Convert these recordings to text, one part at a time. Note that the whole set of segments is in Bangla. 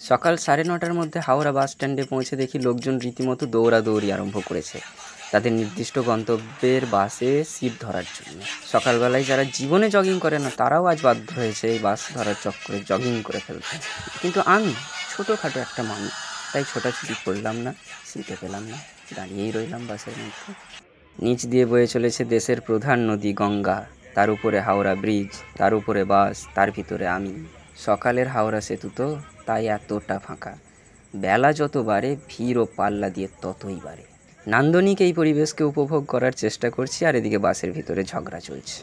সকাল 9:30টার মধ্যে হাওড়া বাস স্ট্যান্ডে পৌঁছে দেখি লোকজন রীতিমতো দৌড়াদৌড়ি আরম্ভ করেছে তাদের নির্দিষ্ট গন্তব্যের বাসে সিট ধরার জন্য। সকালবেলায় যারা জীবনে জগিং করে না তারাও আজ বাধ্য হয়েছে এই বাস ধরার চক্করে জগিং করে ফেলতে। কিন্তু আমি ছোটোখাটো একটা মানুষ, তাই ছোটাছুটি করলাম না, সিটে পেলাম না, দাঁড়িয়েই রইলাম বাসের মধ্যে। নিচ দিয়ে বয়ে চলেছে দেশের প্রধান নদী গঙ্গা, তার উপরে হাওড়া ব্রিজ, তার উপরে বাস, তার ভিতরে আমি। সকালের হাওড়া সেতু তো, তাই এতটা ফাঁকা। বেলা যত বাড়ে ভিড় ও পাল্লা দিয়ে ততই বাড়ে। নান্দনিক এই পরিবেশকে উপভোগ করার চেষ্টা করছি, আর এদিকে বাসের ভিতরে ঝগড়া চলছে।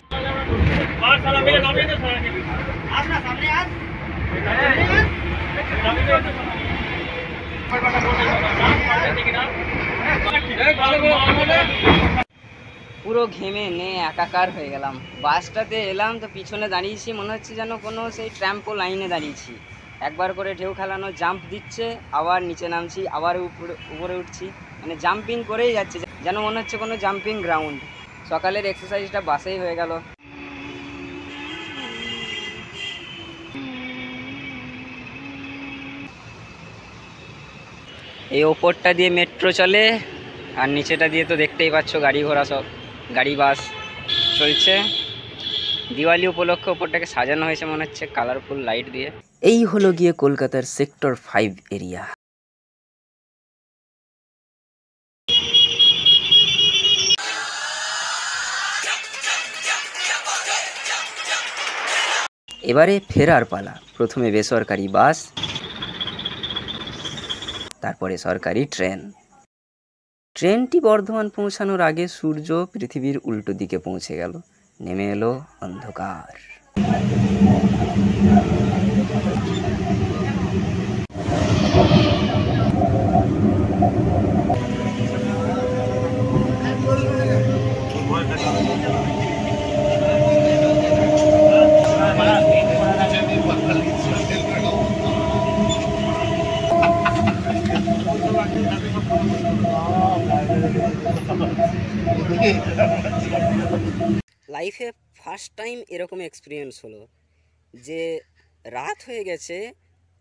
পুরো ঘেমে নে একাকার হয়ে গেলাম। বাসটাতে এলাম তো পিছনে দাঁড়িয়েছি, মনে হচ্ছে যেন কোনো সেই ট্র্যাম্পো লাইনে দাঁড়িয়েছি। একবার করে ঢেউ খেলানো, জাম্প দিচ্ছে, আবার নিচে নামছি, আবার উপরে উঠছি, মানে জাম্পিং করেই যাচ্ছে, যেন মনে হচ্ছে কোনো জাম্পিং গ্রাউন্ড। সকালের এক্সারসাইজটা বাসেই হয়ে গেল। এই ওপরটা দিয়ে মেট্রো চলে, আর নিচেটা দিয়ে তো দেখতেই পাচ্ছ গাড়ি ঘোড়া, সব গাড়ি বাস চলছে। দিওয়ালি উপলক্ষে ওপরটাকে সাজানো হয়েছে মনে হচ্ছে কালারফুল লাইট দিয়ে। এই হলো গিয়ে কলকাতার সেক্টর 5 এরিয়া। এবারে ফেরার পালা। প্রথমে বেসরকারি বাস, তারপরে সরকারি ট্রেন। ট্রেনটি বর্ধমান পৌঁছানোর আগে সূর্য পৃথিবীর উল্টো দিকে পৌঁছে গেল, নেমে এলো অন্ধকার। লাইফে ফার্স্ট টাইম এরকম এক্সপিরিয়েন্স হলো যে রাত হয়ে গেছে,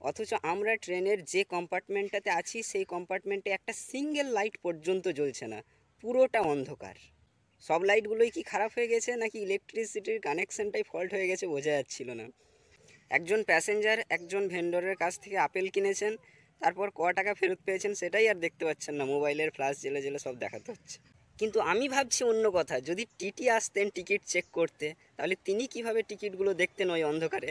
অথচ আমরা ট্রেনের যে কম্পার্টমেন্টটাতে আছি সেই কম্পার্টমেন্টে একটা সিঙ্গেল লাইট পর্যন্ত জ্বলছে না, পুরোটা অন্ধকার। সব লাইটগুলোই কি খারাপ হয়ে গেছে নাকি ইলেকট্রিসিটির কানেকশানটাই ফল্ট হয়ে গেছে বোঝা যাচ্ছিল না। একজন প্যাসেঞ্জার একজন ভেন্ডরের কাছ থেকে আপেল কিনেছেন, তারপর টাকা ফেরত পেয়েছেন সেটাই আর দেখতে পাচ্ছেন না, মোবাইলের ফ্ল্যাশ জেলে জেলে সব দেখাতে হচ্ছে। কিন্তু আমি ভাবছি অন্য কথা, যদি টিটি আসতেন টিকিট চেক করতে, তাহলে তিনি কিভাবে টিকিটগুলো দেখতেন ওই অন্ধকারে।